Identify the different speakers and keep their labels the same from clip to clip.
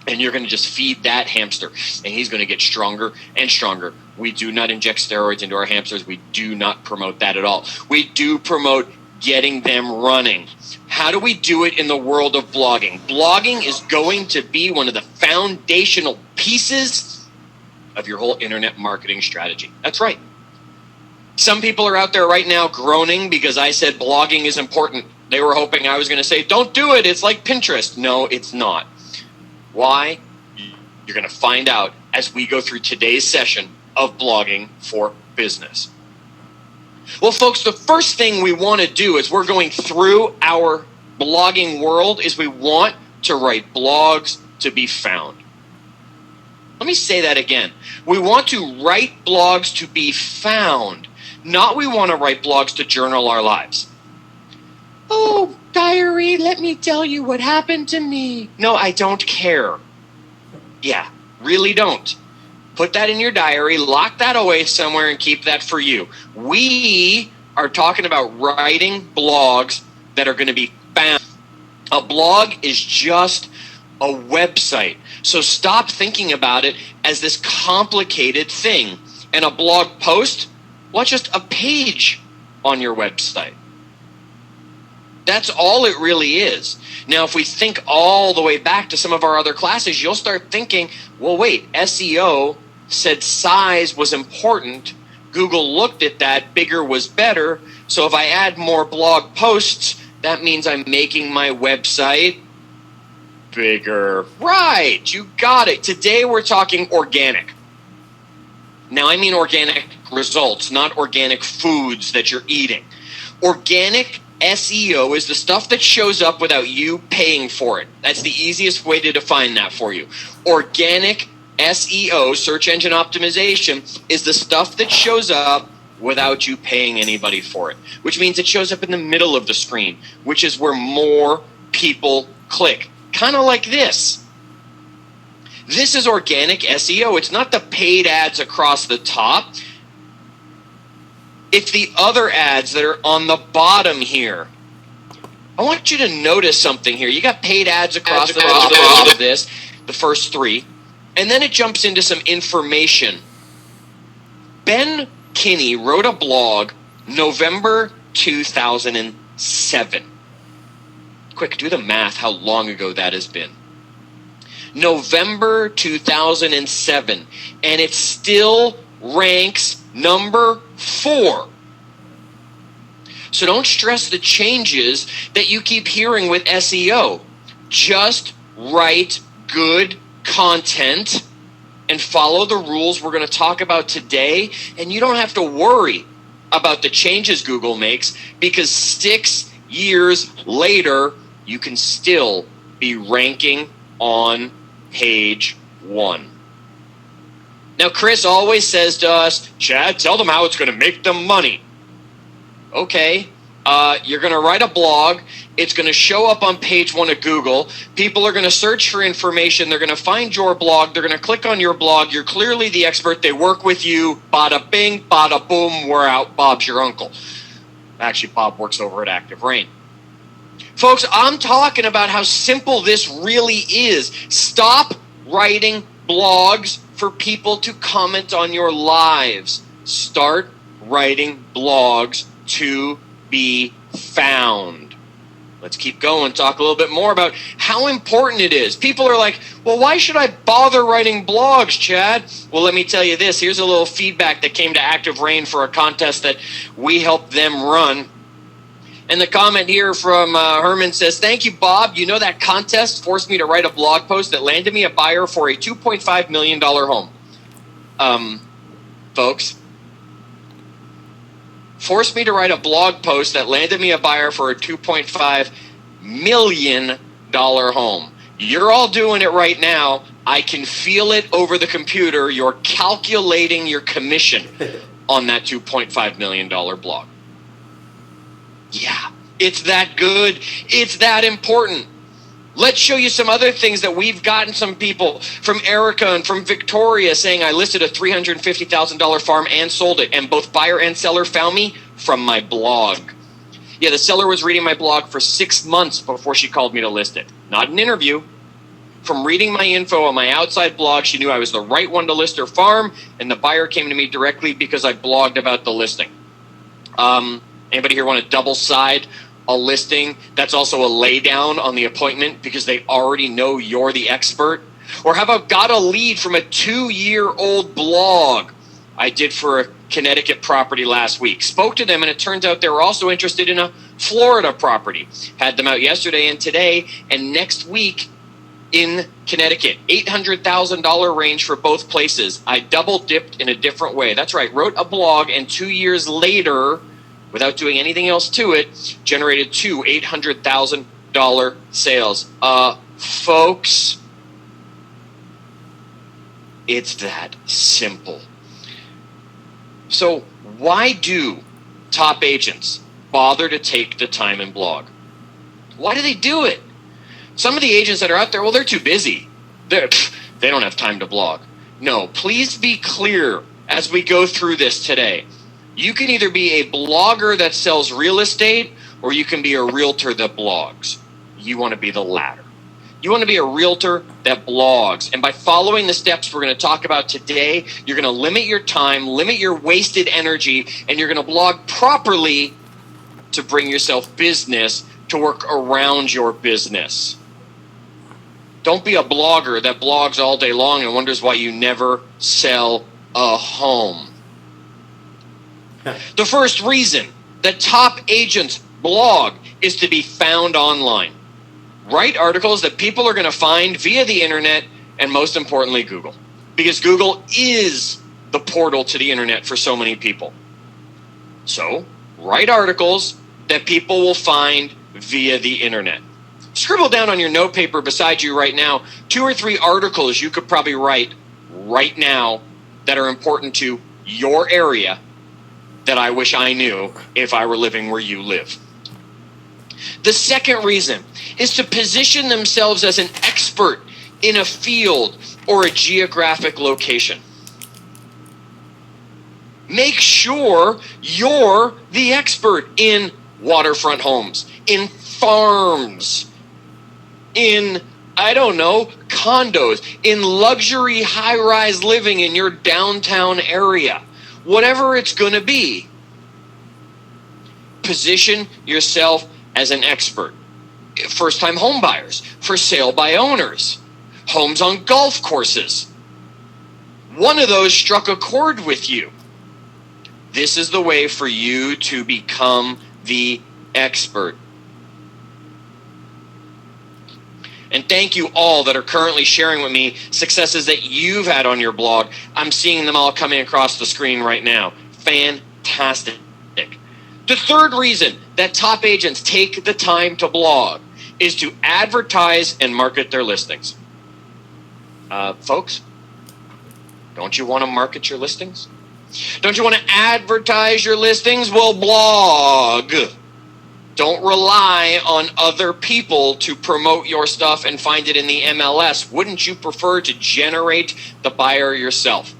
Speaker 1: And you're going to just feed that hamster, and he's going to get stronger and stronger. We do not inject steroids into our hamsters. We do not promote that at all. We do promote getting them running. How do we do it in the world of blogging? Blogging is going to be one of the foundational pieces of your whole internet marketing strategy. That's right. Some people are out there right now groaning because I said blogging is important. They were hoping I was going to say, don't do it. It's like Pinterest. No, it's not. Why? You're going to find out as we go through today's session of Blogging for Business. Well, folks, the first thing we want to do as we're going through our blogging world is we want to write blogs to be found. Let me say that again. We want to write blogs to be found, not we want to write blogs to journal our lives. Oh, diary, let me tell you what happened to me. No, I don't care. Yeah, really don't. Put that in your diary, lock that away somewhere, and keep that for you. We are talking about writing blogs that are going to be found. A blog is just a website. So stop thinking about it as this complicated thing. And a blog post, well, it's just a page on your website. That's all it really is. Now, if we think all the way back to some of our other classes, you'll start thinking, well, wait, SEO said size was important. Google looked at that, bigger was better. So if I add more blog posts, that means I'm making my website bigger. Right, you got it. Today we're talking organic. Now, I mean organic results, not organic foods that you're eating. Organic SEO is the stuff that shows up without you paying for it. That's the easiest way to define that for you. Organic SEO, search engine optimization, is the stuff that shows up without you paying anybody for it, which means it shows up in the middle of the screen, which is where more people click. Kind of like this. This is organic SEO. It's not the paid ads across the top. It's the other ads that are on the bottom here. I want you to notice something here. You got paid ads across the top of this, the first three, and then it jumps into some information. Ben Kinney wrote a blog November 2007. Quick, do the math how long ago that has been. November 2007, and it still ranks number 4. So don't stress the changes that you keep hearing with SEO. Just write good content and follow the rules we're going to talk about today, and you don't have to worry about the changes Google makes, because 6 years later, you can still be ranking on page 1. Now, Chris always says to us, Chad, tell them how it's going to make them money. Okay, you're going to write a blog. It's going to show up on page 1 of Google. People are going to search for information. They're going to find your blog. They're going to click on your blog. You're clearly the expert. They work with you. Bada bing, bada boom, we're out. Bob's your uncle. Actually, Bob works over at Active Rain. Folks, I'm talking about how simple this really is. Stop writing blogs for people to comment on your lives. Start writing blogs to be found. Let's keep going. Talk a little bit more about how important it is. People are like, well, why should I bother writing blogs, Chad? Well, let me tell you this. Here's a little feedback that came to Active Rain for a contest that we helped them run. And the comment here from Herman says, thank you, Bob. You know, that contest forced me to write a blog post that landed me a buyer for a $2.5 million home. Folks, forced me to write a blog post that landed me a buyer for a $2.5 million home. You're all doing it right now. I can feel it over the computer. You're calculating your commission on that $2.5 million blog. Yeah, it's that good. It's that important. Let's show you some other things that we've gotten some people from Erica and from Victoria saying I listed a $350,000 farm and sold it, and both buyer and seller found me from my blog. Yeah, the seller was reading my blog for 6 months before she called me to list it. Not an interview, From reading my info on my outside blog, she knew I was the right one to list her farm, and the buyer came to me directly because I blogged about the listing. Anybody here want to double side a listing? That's also a lay down on the appointment because they already know you're the expert. Or how about got a lead from a 2-year-old blog I did for a Connecticut property last week. Spoke to them, and it turns out they were also interested in a Florida property. Had them out yesterday and today, and next week in Connecticut. $800,000 range for both places. I double dipped in a different way. That's right, wrote a blog, and 2 years later, without doing anything else to it, generated two $800,000 sales. Folks, it's that simple. So why do top agents bother to take the time and blog? Why do they do it? Some of the agents that are out there, well, they're too busy. They don't have time to blog. No, please be clear as we go through this today. You can either be a blogger that sells real estate, or you can be a realtor that blogs. You want to be the latter. You want to be a realtor that blogs. And by following the steps we're going to talk about today, you're going to limit your time, limit your wasted energy, and you're going to blog properly to bring yourself business to work around your business. Don't be a blogger that blogs all day long and wonders why you never sell a home. The first reason that top agents blog is to be found online. Write articles that people are going to find via the internet, and most importantly, Google. Because Google is the portal to the internet for so many people. So, write articles that people will find via the internet. Scribble down on your notepaper beside you right now 2 or 3 articles you could probably write right now that are important to your area that I wish I knew if I were living where you live. The second reason is to position themselves as an expert in a field or a geographic location. Make sure you're the expert in waterfront homes, in farms, in, I don't know, condos, in luxury high-rise living in your downtown area. Whatever it's going to be, position yourself as an expert. First-time home buyers, for sale by owners, homes on golf courses. One of those struck a chord with you. This is the way for you to become the expert. And thank you all that are currently sharing with me successes that you've had on your blog. I'm seeing them all coming across the screen right now. Fantastic. The third reason that top agents take the time to blog is to advertise and market their listings. Folks, don't you want to market your listings? Don't you want to advertise your listings? Well, blog. Don't rely on other people to promote your stuff and find it in the MLS. Wouldn't you prefer to generate the buyer yourself?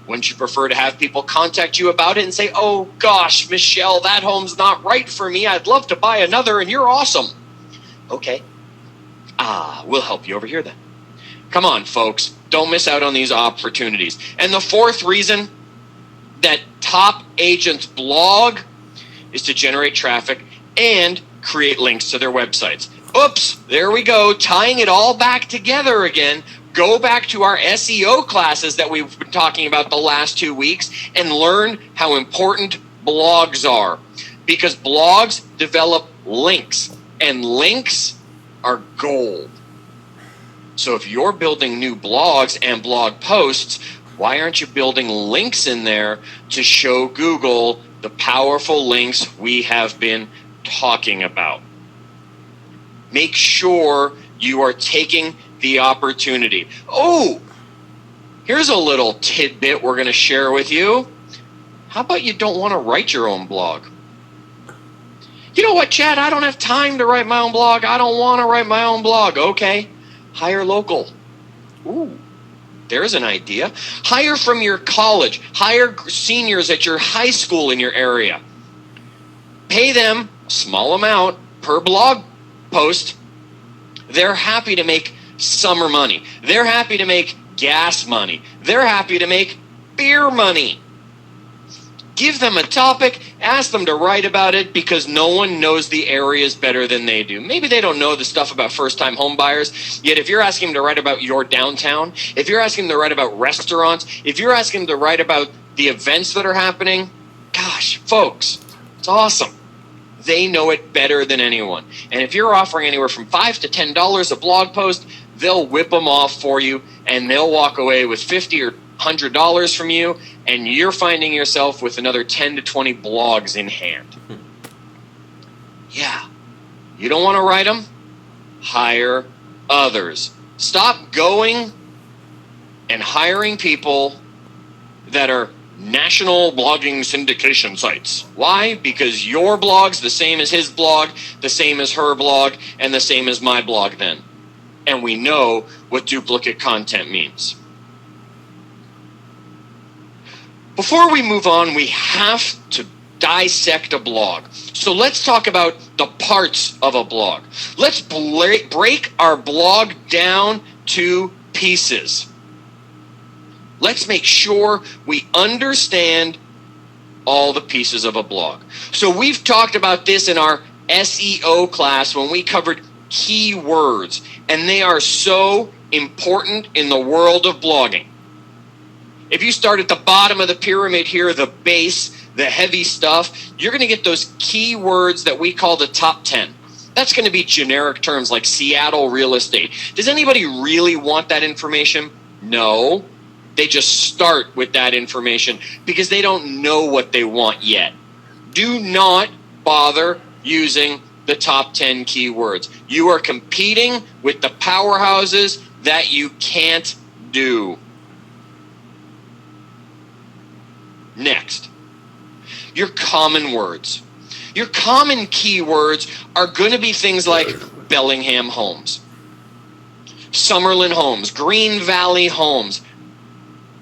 Speaker 1: Wouldn't you prefer to have people contact you about it and say, oh gosh, Michelle, that home's not right for me. I'd love to buy another and you're awesome. Okay. We'll help you over here then. Come on, folks. Don't miss out on these opportunities. And the fourth reason that top agents blog is to generate traffic and create links to their websites. Oops, there we go, tying it all back together again. Go back to our SEO classes that we've been talking about the last 2 weeks and learn how important blogs are. Because blogs develop links, and links are gold. So if you're building new blogs and blog posts, why aren't you building links in there to show Google the powerful links we have been talking about? Make sure you are taking the opportunity. Oh, here's a little tidbit we're going to share with you. How about you don't want to write your own blog? You know what, Chad? I don't have time to write my own blog. I don't want to write my own blog. Okay, hire local. Ooh, there's an idea. Hire from your college. Hire seniors at your high school in your area. Pay them a small amount per blog post. They're happy to make summer money. They're happy to make gas money. They're happy to make beer money. Give them a topic, ask them to write about it, because no one knows the areas better than they do. Maybe they don't know the stuff about first-time home buyers, yet if you're asking them to write about your downtown, if you're asking them to write about restaurants, if you're asking them to write about the events that are happening, gosh, folks, it's awesome. They know it better than anyone. And if you're offering anywhere from $5 to $10 a blog post, they'll whip them off for you, and they'll walk away with $50 or $100 from you, and you're finding yourself with another 10 to 20 blogs in hand. Yeah. You don't want to write them? Hire others. Stop going and hiring people that are national blogging syndication sites. Why? Because your blog's the same as his blog, the same as her blog, and the same as my blog then. And we know what duplicate content means. Before we move on, we have to dissect a blog. So let's talk about the parts of a blog. Let's break our blog down to pieces. Let's make sure we understand all the pieces of a blog. So we've talked about this in our SEO class when we covered keywords, and they are so important in the world of blogging. If you start at the bottom of the pyramid here, the base, the heavy stuff, you're going to get those keywords that we call the top 10. That's going to be generic terms like Seattle real estate. Does anybody really want that information? No. They just start with that information because they don't know what they want yet. Do not bother using the top 10 keywords. You are competing with the powerhouses that you can't do. Next, your common words. Your common keywords are going to be things like Bellingham Homes, Summerlin Homes, Green Valley Homes.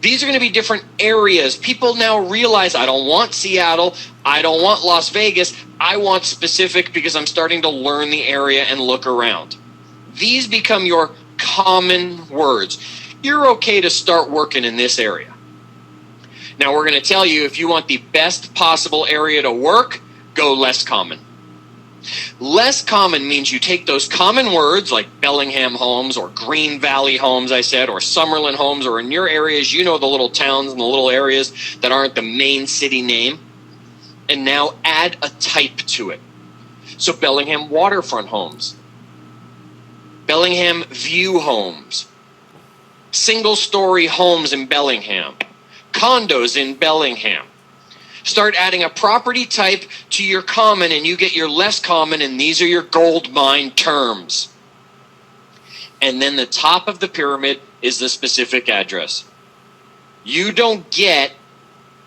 Speaker 1: These are going to be different areas. People now realize I don't want Seattle, I don't want Las Vegas, I want specific because I'm starting to learn the area and look around. These become your common words. You're okay to start working in this area. Now, we're going to tell you if you want the best possible area to work, go less common. Less common means you take those common words like Bellingham Homes or Green Valley Homes, I said, or Summerlin Homes, or in your areas, you know the little towns and the little areas that aren't the main city name, and now add a type to it. So Bellingham Waterfront Homes, Bellingham View Homes, single-story homes in Bellingham, condos in Bellingham. Start adding a property type to your common and you get your less common, and these are your gold mine terms. And then the top of the pyramid is the specific address. You don't get